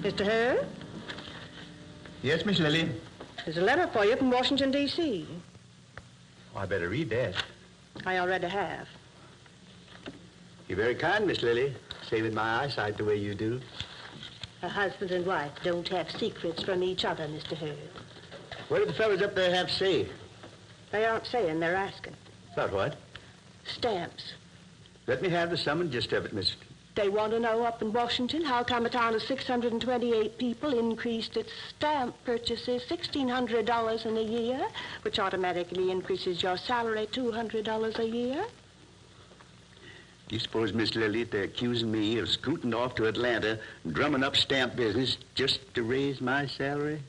Mr. Hurd? Yes, Miss Lily? There's a letter for you from Washington, D.C. Oh, I better read that. I already have. You're very kind, Miss Lily, saving my eyesight the way you do. A husband and wife don't have secrets from each other, Mr. Hurd. What do the fellas up there have to say? They aren't saying, they're asking. About what? Stamps. Let me have the sum and gist of it, Miss. They want to know up in Washington how come a town of 628 people increased its stamp purchases $1,600 in a year, which automatically increases your salary $200 a year. Do you suppose, Miss Lily, they're accusing me of scooting off to Atlanta and drumming up stamp business just to raise my salary?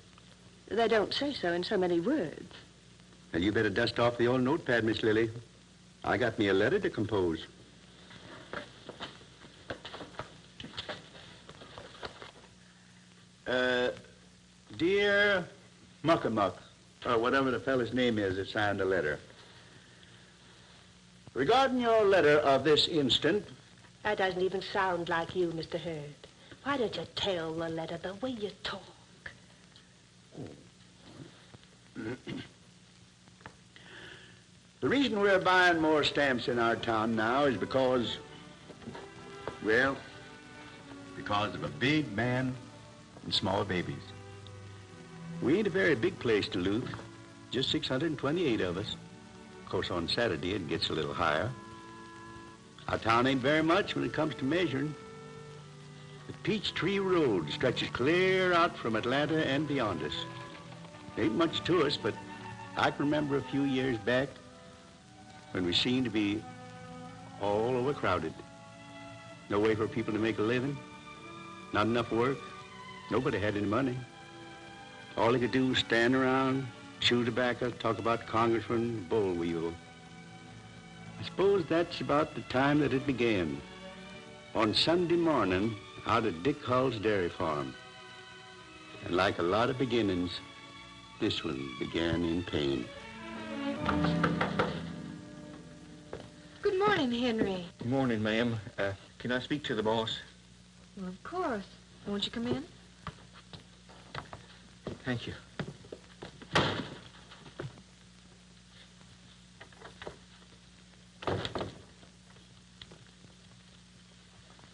They don't say so in so many words. Now, you better dust off the old notepad, Miss Lily. I got me a letter to compose. Dear Muckamuck, or whatever the fellow's name is that signed the letter. Regarding your letter of this instant... That doesn't even sound like you, Mr. Hurd. Why don't you tell the letter the way you talk? The reason we're buying more stamps in our town now is because, well, because of a big man and small babies. We ain't a very big place, Duluth. Just 628 of us. Of course, on Saturday, it gets a little higher. Our town ain't very much when it comes to measuring. The Peachtree Road stretches clear out from Atlanta and beyond us. Ain't much to us, but I can remember a few years back when we seemed to be all overcrowded. No way for people to make a living. Not enough work. Nobody had any money. All they could do was stand around, chew tobacco, talk about congressman, bull wheel. I suppose that's about the time that it began. On Sunday morning, out at Dick Hull's dairy farm. And like a lot of beginnings, this one began in pain. Good morning, Henry. Good morning, ma'am. Can I speak to the boss? Well, of course. Won't you come in? Thank you.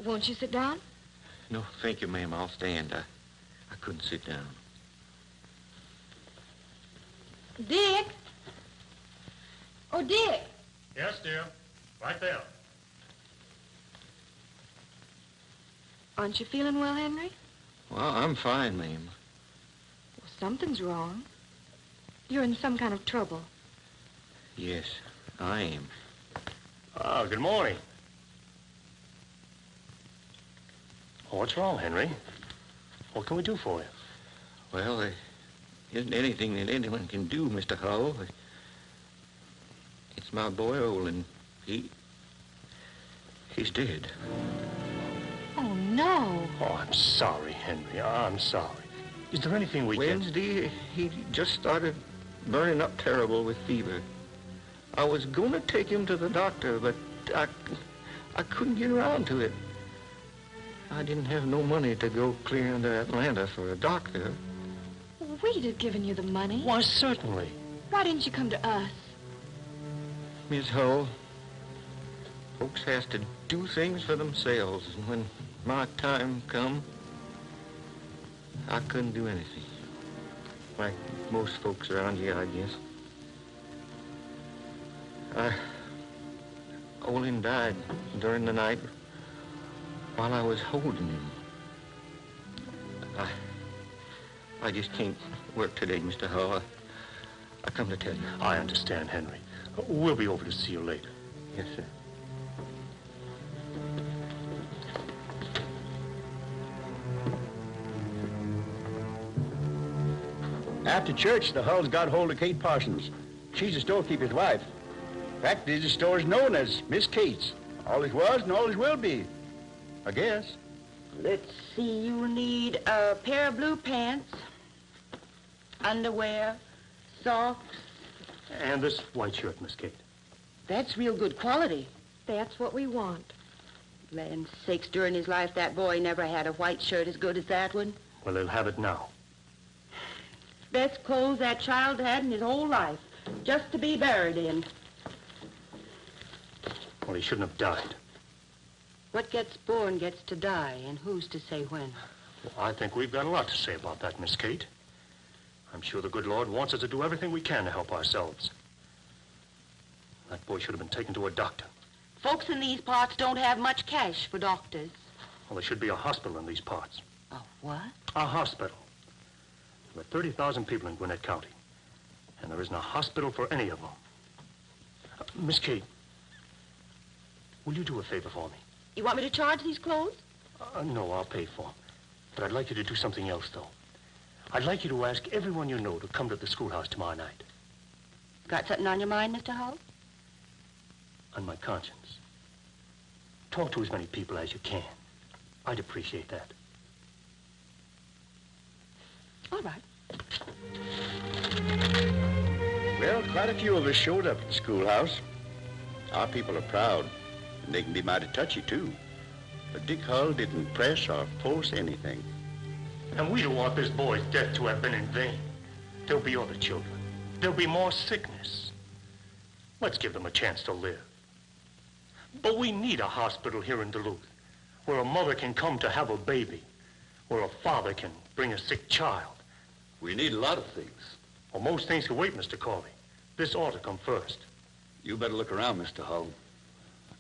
Won't you sit down? No, thank you, ma'am. I'll stand. I couldn't sit down. Dick? Oh, Dick. Yes, dear. Right there. Aren't you feeling well, Henry? Well, I'm fine, ma'am. Well, something's wrong. You're in some kind of trouble. Yes, I am. Oh, good morning. What's wrong, Henry? What can we do for you? Well, there isn't anything that anyone can do, Mr. Hull. It's my boy, Olin. He's dead. Oh, no. Oh, I'm sorry, Henry. I'm sorry. Is there anything we can... Wednesday, he just started burning up terrible with fever. I was going to take him to the doctor, but I couldn't get around to it. I didn't have no money to go clear into Atlanta for a doctor. We'd have given you the money. Why, certainly. Why didn't you come to us? Miss Hull, folks has to do things for themselves, and when my time come, I couldn't do anything. Like most folks around here, I guess. Olin died during the night while I was holding him. I just can't work today, Mr. Hull. I come to tell you. I understand, Henry. We'll be over to see you later. Yes, sir. After church, the Hulls got hold of Kate Parsons. She's the storekeeper's wife. Fact is, the store's known as Miss Kate's. All it was and all it will be, I guess. Let's see, you'll need a pair of blue pants, underwear, socks. And this white shirt, Miss Kate. That's real good quality. That's what we want. Land sakes, during his life, that boy never had a white shirt as good as that one. Well, they'll have it now. Best clothes that child had in his whole life, just to be buried in. Well, he shouldn't have died. What gets born gets to die, and who's to say when? Well, I think we've got a lot to say about that, Miss Kate. I'm sure the good Lord wants us to do everything we can to help ourselves. That boy should have been taken to a doctor. Folks in these parts don't have much cash for doctors. Well, there should be a hospital in these parts. A what? A hospital. There are 30,000 people in Gwinnett County, and there isn't a hospital for any of them. Miss Kate, will you do a favor for me? You want me to charge these clothes? No, I'll pay for them. But I'd like you to do something else, though. I'd like you to ask everyone you know to come to the schoolhouse tomorrow night. Got something on your mind, Mr. Hull? On my conscience. Talk to as many people as you can. I'd appreciate that. All right. Well, quite a few of us showed up at the schoolhouse. Our people are proud, and they can be mighty touchy, too. But Dick Hull didn't press or force anything. And we don't want this boy's death to have been in vain. There'll be other children. There'll be more sickness. Let's give them a chance to live. But we need a hospital here in Duluth, where a mother can come to have a baby, where a father can bring a sick child. We need a lot of things. Well, most things can wait, Mr. Corley. This ought to come first. You better look around, Mr. Hull.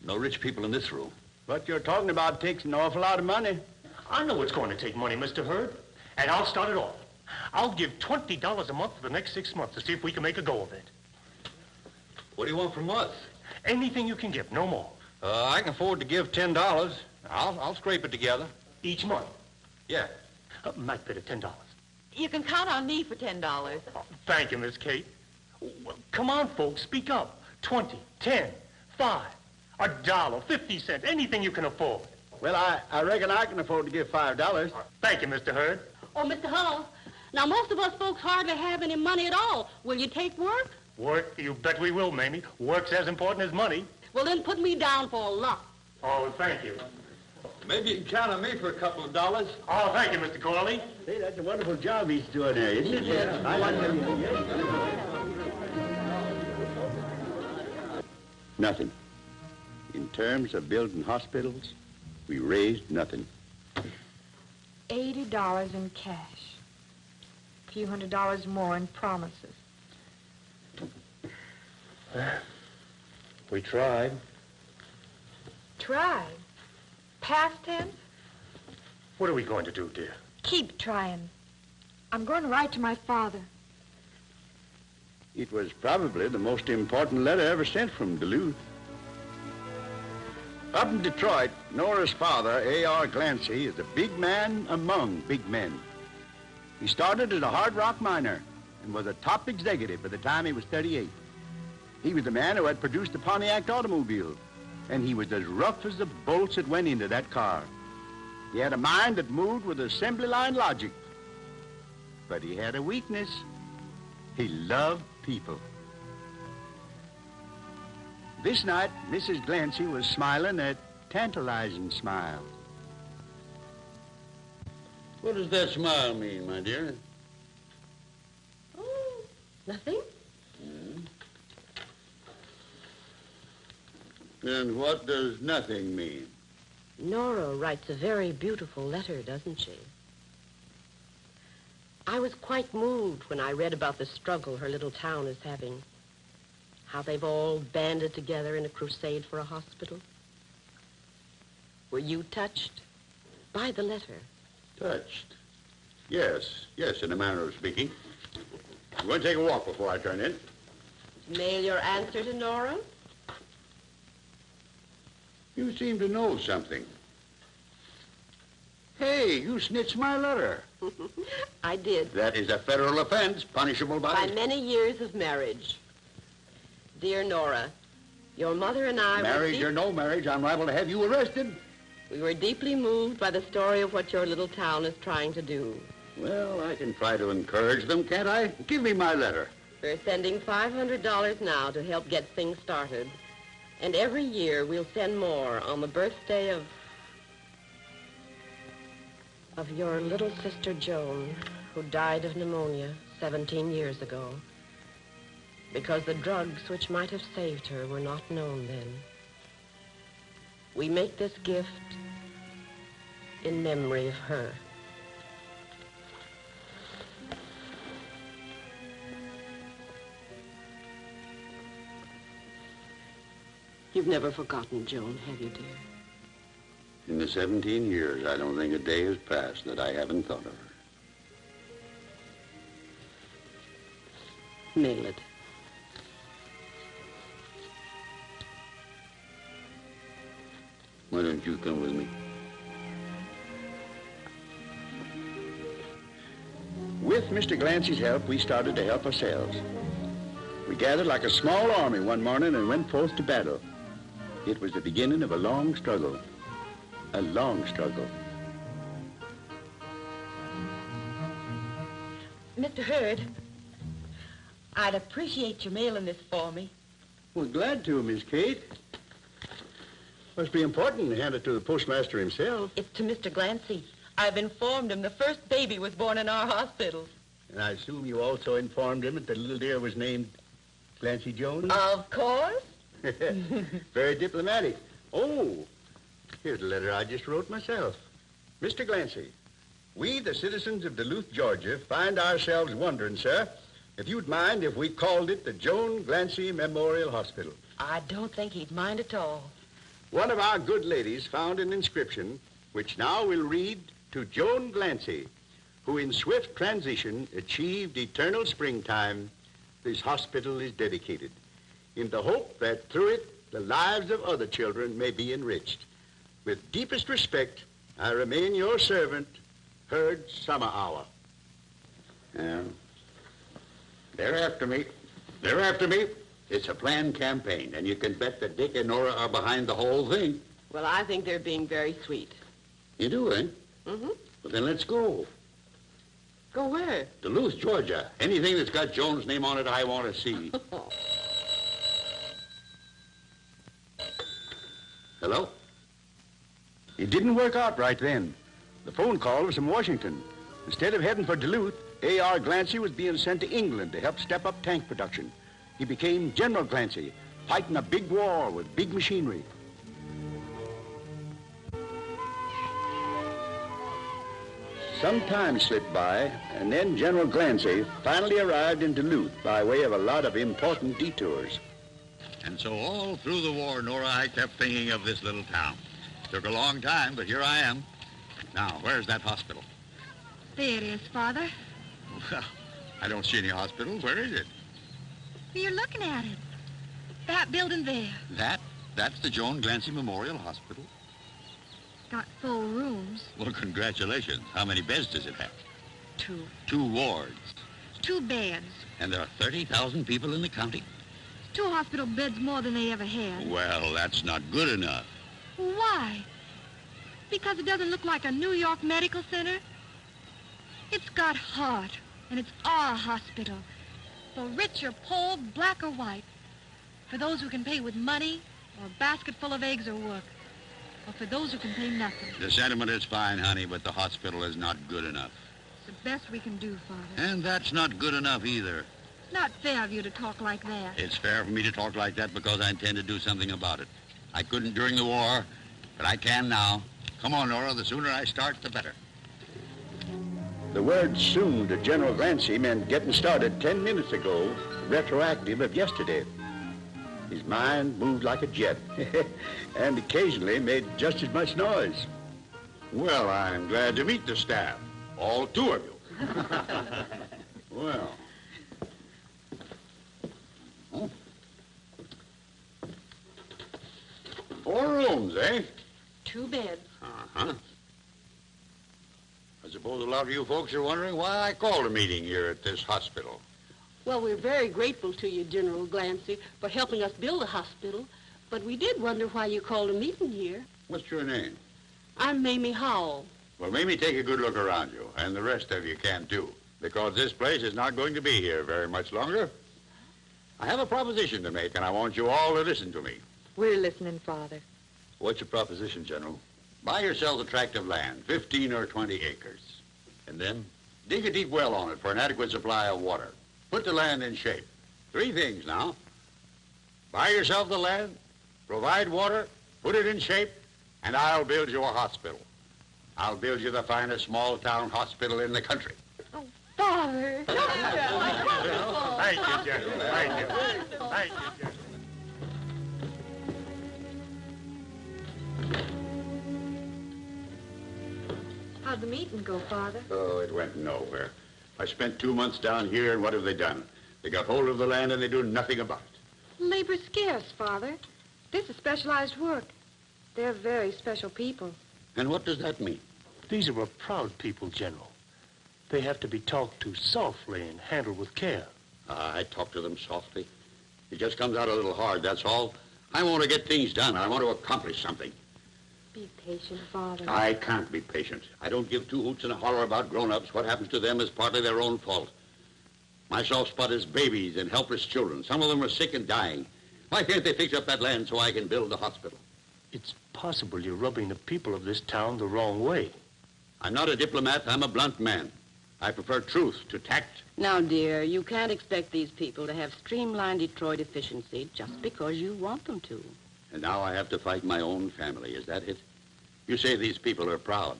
No rich people in this room. What you're talking about takes an awful lot of money. I know it's going to take money, Mr. Hurd, and I'll start it off. I'll give $20 a month for the next 6 months to see if we can make a go of it. What do you want from us? Anything you can give, no more. I can afford to give $10. I'll scrape it together. Each month. Yeah. Might bid at $10. You can count on me for $10. Oh, thank you, Miss Kate. Well, come on, folks, speak up. 20, 10, 5, $1, 50 cents, anything you can afford. Well, I reckon I can afford to give $5. Thank you, Mr. Hurd. Oh, Mr. Hull, now most of us folks hardly have any money at all. Will you take work? Work? You bet we will, Mamie. Work's as important as money. Well, then put me down for a lot. Oh, thank you. Maybe you can count on me for a couple of dollars. Oh, thank you, Mr. Corley. Hey, that's a wonderful job he's doing there, isn't it? Yeah. I like him. Nothing. In terms of building hospitals, we raised nothing. $80 in cash. A few $100 more in promises. We tried. Tried? Past tense? What are we going to do, dear? Keep trying. I'm going to write to my father. It was probably the most important letter ever sent from Duluth. Up in Detroit, Nora's father, A.R. Clancy, is a big man among big men. He started as a hard rock miner and was a top executive by the time he was 38. He was the man who had produced the Pontiac automobile, and he was as rough as the bolts that went into that car. He had a mind that moved with assembly line logic. But he had a weakness. He loved people. This night, Mrs. Clancy was smiling a tantalizing smile. What does that smile mean, my dear? Oh, nothing. And what does nothing mean? Nora writes a very beautiful letter, doesn't she? I was quite moved when I read about the struggle her little town is having. How they've all banded together in a crusade for a hospital. Were you touched by the letter? Touched? Yes, in a manner of speaking. I'm going to take a walk before I turn in. Mail your answer to Nora? You seem to know something. Hey, you snitched my letter. I did. That is a federal offense, punishable By many years of marriage. Dear Nora, your mother and I Marriage or no marriage, I'm liable to have you arrested. We were deeply moved by the story of what your little town is trying to do. Well, I can try to encourage them, can't I? Give me my letter. We're sending $500 now to help get things started. And every year we'll send more on the birthday of of your little sister Joan, who died of pneumonia 17 years ago, because the drugs which might have saved her were not known then. We make this gift in memory of her. You've never forgotten Joan, have you, dear? In the 17 years, I don't think a day has passed that I haven't thought of her. Mail it. Why don't you come with me? With Mr. Clancy's help, we started to help ourselves. We gathered like a small army one morning and went forth to battle. It was the beginning of a long struggle. A long struggle. Mr. Hurd, I'd appreciate your mailing this for me. Well, glad to, Miss Kate. Must be important to hand it to the postmaster himself. It's to Mr. Clancy. I've informed him the first baby was born in our hospital. And I assume you also informed him that the little dear was named Clancy Jones? Of course. Very diplomatic. Oh, here's a letter I just wrote myself. Mr. Clancy, we, the citizens of Duluth, Georgia, find ourselves wondering, sir, if you'd mind if we called it the Joan Clancy Memorial Hospital. I don't think he'd mind at all. One of our good ladies found an inscription, which now we'll read to Joan Clancy, who in swift transition achieved eternal springtime. This hospital is dedicated, in the hope that through it the lives of other children may be enriched. With deepest respect, I remain your servant, Hurd Summerhour. Yeah. They're after me. They're after me. It's a planned campaign, and you can bet that Dick and Nora are behind the whole thing. Well, I think they're being very sweet. You do, eh? Mm-hmm. Well, then let's go. Go where? Duluth, Georgia. Anything that's got Joan's name on it, I want to see. Hello? It didn't work out right then. The phone call was from Washington. Instead of heading for Duluth, A.R. Clancy was being sent to England to help step up tank production. He became General Clancy, fighting a big war with big machinery. Some time slipped by, and then General Clancy finally arrived in Duluth by way of a lot of important detours. And so all through the war, Nora, I kept thinking of this little town. Took a long time, but here I am. Now, where's that hospital? There it is, Father. Well, I don't see any hospital. Where is it? You're looking at it. That building there. That's the Joan Clancy Memorial Hospital. Got full rooms. Well, congratulations. How many beds does it have? 2. 2 wards. 2 beds. And there are 30,000 people in the county? 2 hospital beds more than they ever had. Well, that's not good enough. Why? Because it doesn't look like a New York medical center? It's got heart, and it's our hospital. For rich or poor, black or white. For those who can pay with money, or a basket full of eggs or work. Or for those who can pay nothing. The sentiment is fine, honey, but the hospital is not good enough. It's the best we can do, Father. And that's not good enough either. It's not fair of you to talk like that. It's fair for me to talk like that because I intend to do something about it. I couldn't during the war, but I can now. Come on, Nora, the sooner I start, the better. The word soon to General Clancy meant getting started 10 minutes ago, retroactive of yesterday. His mind moved like a jet, and occasionally made just as much noise. Well, I'm glad to meet the staff, all 2 of you. Well. Huh? 4 rooms, eh? 2 beds. Uh-huh. I suppose a lot of you folks are wondering why I called a meeting here at this hospital. Well, we're very grateful to you, General Clancy, for helping us build a hospital, but we did wonder why you called a meeting here. What's your name? I'm Mamie Howell. Well, Mamie, take a good look around you, and the rest of you can too, because this place is not going to be here very much longer. I have a proposition to make, and I want you all to listen to me. We're listening, Father. What's your proposition, General? Buy yourself a tract of land, 15 or 20 acres. And then dig a deep well on it for an adequate supply of water. Put the land in shape. 3 things now. Buy yourself the land, provide water, put it in shape, and I'll build you a hospital. I'll build you the finest small-town hospital in the country. Oh, Father. Thank you, Jenny. Thank you. Thank you, Jenny. How'd the meeting go, Father? Oh, it went nowhere. I spent 2 months down here, and what have they done? They got hold of the land, and they do nothing about it. Labor's scarce, Father. This is specialized work. They're very special people. And what does that mean? These are a proud people, General. They have to be talked to softly and handled with care. I talk to them softly. It just comes out a little hard, that's all. I want to get things done. I want to accomplish something. Be patient, Father. I can't be patient. I don't give 2 hoots and a holler about grown-ups. What happens to them is partly their own fault. My soft spot is babies and helpless children. Some of them are sick and dying. Why can't they fix up that land so I can build a hospital? It's possible you're rubbing the people of this town the wrong way. I'm not a diplomat. I'm a blunt man. I prefer truth to tact. Now, dear, you can't expect these people to have streamlined Detroit efficiency just because you want them to. And now I have to fight my own family. Is that it? You say these people are proud.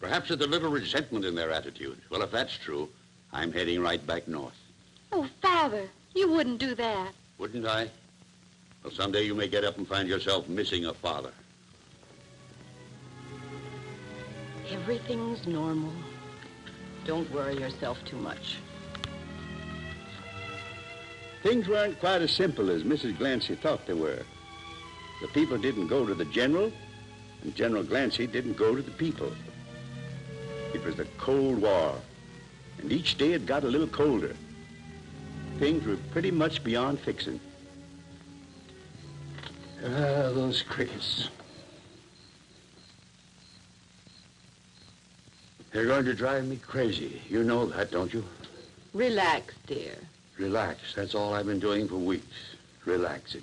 Perhaps there's a little resentment in their attitude. Well, if that's true, I'm heading right back north. Oh, Father, you wouldn't do that. Wouldn't I? Well, someday you may get up and find yourself missing a father. Everything's normal. Don't worry yourself too much. Things weren't quite as simple as Mrs. Clancy thought they were. The people didn't go to the general, and General Clancy didn't go to the people. It was the Cold War, and each day it got a little colder. Things were pretty much beyond fixing. Those crickets. They're going to drive me crazy. You know that, don't you? Relax, dear. Relax. That's all I've been doing for weeks. Relaxing.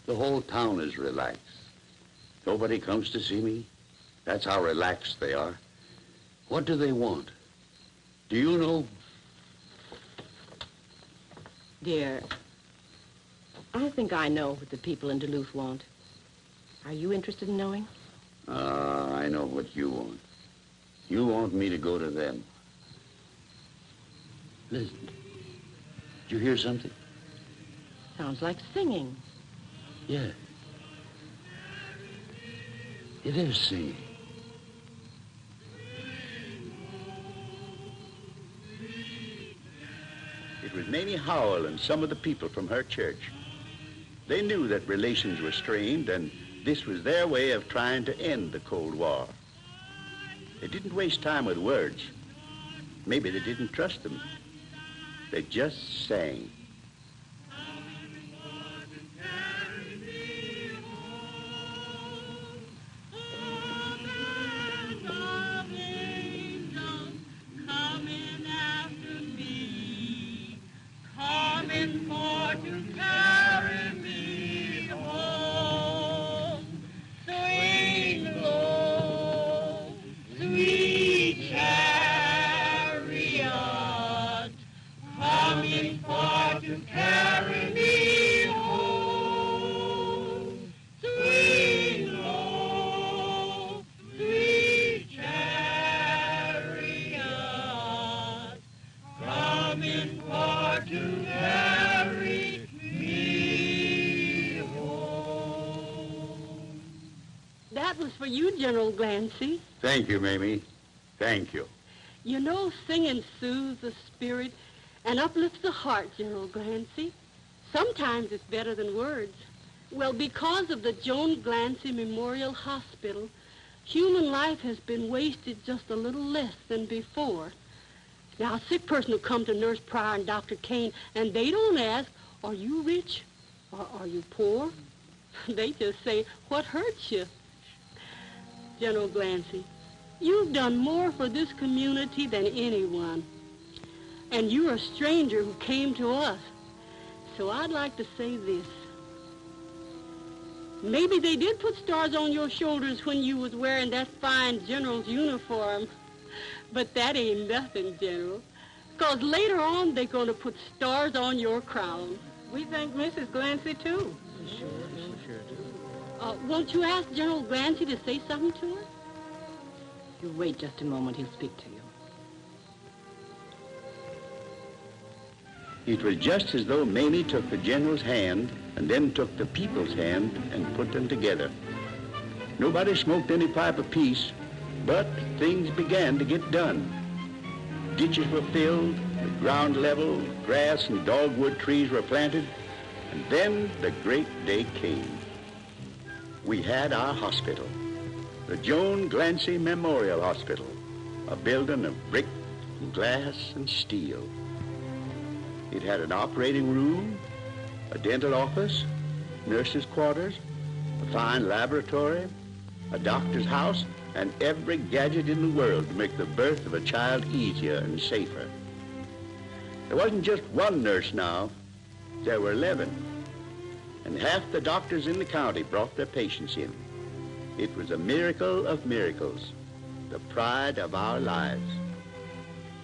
The whole town is relaxed. Nobody comes to see me. That's how relaxed they are. What do they want? Do you know? Dear, I think I know what the people in Duluth want. Are you interested in knowing? I know what you want. You want me to go to them. Listen. Did you hear something? Sounds like singing. Yeah. It is singing. It was Mamie Howell and some of the people from her church. They knew that relations were strained, and this was their way of trying to end the Cold War. They didn't waste time with words. Maybe they didn't trust them. They just sang. That was for you, General Clancy. Thank you, Mamie. Thank you. You know, singing soothes the spirit and uplifts the heart, General Clancy. Sometimes it's better than words. Well, because of the Joan Clancy Memorial Hospital, human life has been wasted just a little less than before. Now, a sick person will come to Nurse Pryor and Dr. Kane, and they don't ask, are you rich or are you poor? They just say, what hurts you? General Clancy, you've done more for this community than anyone. And you're a stranger who came to us. So I'd like to say this. Maybe they did put stars on your shoulders when you was wearing that fine general's uniform. But that ain't nothing, General. 'Cause later on, they're going to put stars on your crown. We thank Mrs. Clancy, too. Sure do. Won't you ask General Clancy to say something to her? You wait just a moment. He'll speak to you. It was just as though Mamie took the general's hand and then took the people's hand and put them together. Nobody smoked any pipe of peace, but things began to get done. Ditches were filled, the ground leveled, grass and dogwood trees were planted, and then the great day came. We had our hospital, the Joan Clancy Memorial Hospital, a building of brick and glass and steel. It had an operating room, a dental office, nurses' quarters, a fine laboratory, a doctor's house, and every gadget in the world to make the birth of a child easier and safer. There wasn't just one nurse now, there were 11. And half the doctors in the county brought their patients in. It was a miracle of miracles, the pride of our lives.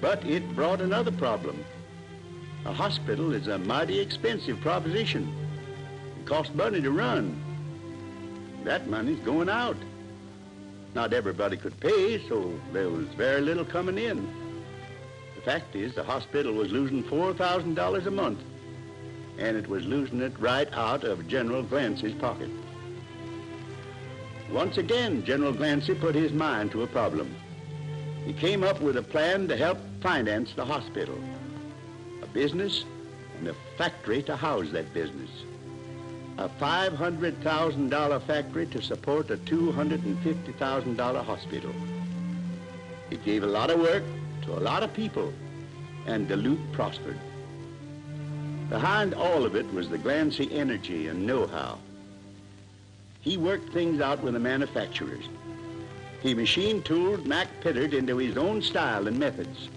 But it brought another problem. A hospital is a mighty expensive proposition. It costs money to run. That money's going out. Not everybody could pay, so there was very little coming in. The fact is, the hospital was losing $4,000 a month, and it was losing it right out of General Clancy's pocket. Once again, General Clancy put his mind to a problem. He came up with a plan to help finance the hospital, a business and a factory to house that business. A $500,000 factory to support a $250,000 hospital. It gave a lot of work to a lot of people, and Duluth prospered. Behind all of it was the Clancy energy and know-how. He worked things out with the manufacturers. He machine-tooled Mac Pittard into his own style and methods.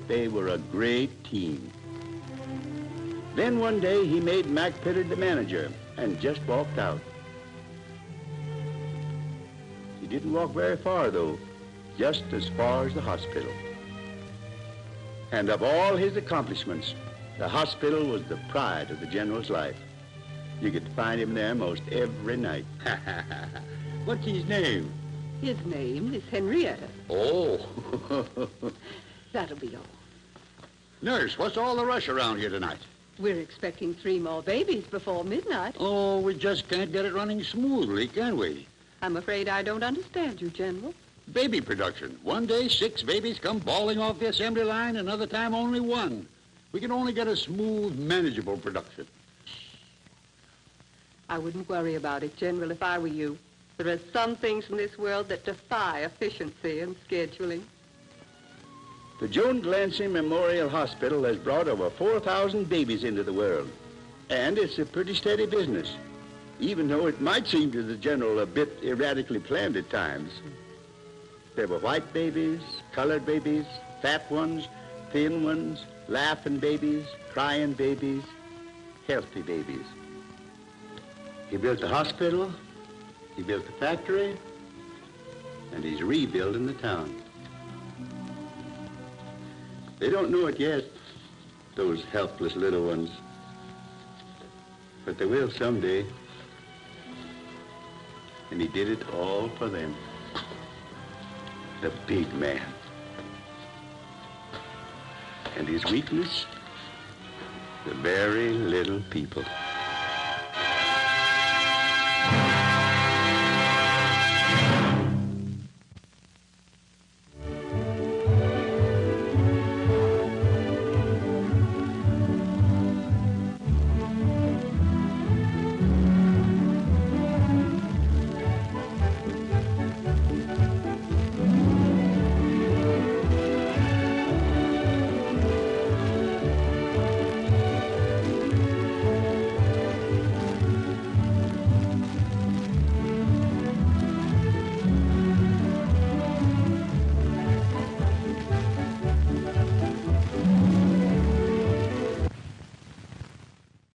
They were a great team. Then one day he made Mac Pittard the manager and just walked out. He didn't walk very far, though, just as far as the hospital. And of all his accomplishments, the hospital was the pride of the general's life. You could find him there most every night. What's his name? His name is Henrietta. Oh. That'll be all. Nurse, what's all the rush around here tonight? We're expecting 3 more babies before midnight. Oh, we just can't get it running smoothly, can we? I'm afraid I don't understand you, General. Baby production. One day, 6 babies come bawling off the assembly line, another time only 1. We can only get a smooth, manageable production. I wouldn't worry about it, General, if I were you. There are some things in this world that defy efficiency and scheduling. The Joan Clancy Memorial Hospital has brought over 4,000 babies into the world, and it's a pretty steady business, even though it might seem to the general a bit erratically planned at times. There were white babies, colored babies, fat ones, thin ones, laughing babies, crying babies, healthy babies. He built the hospital, he built the factory, and he's rebuilding the town. They don't know it yet, those helpless little ones, but they will someday. And he did it all for them. The big man. And his weakness, the very little people.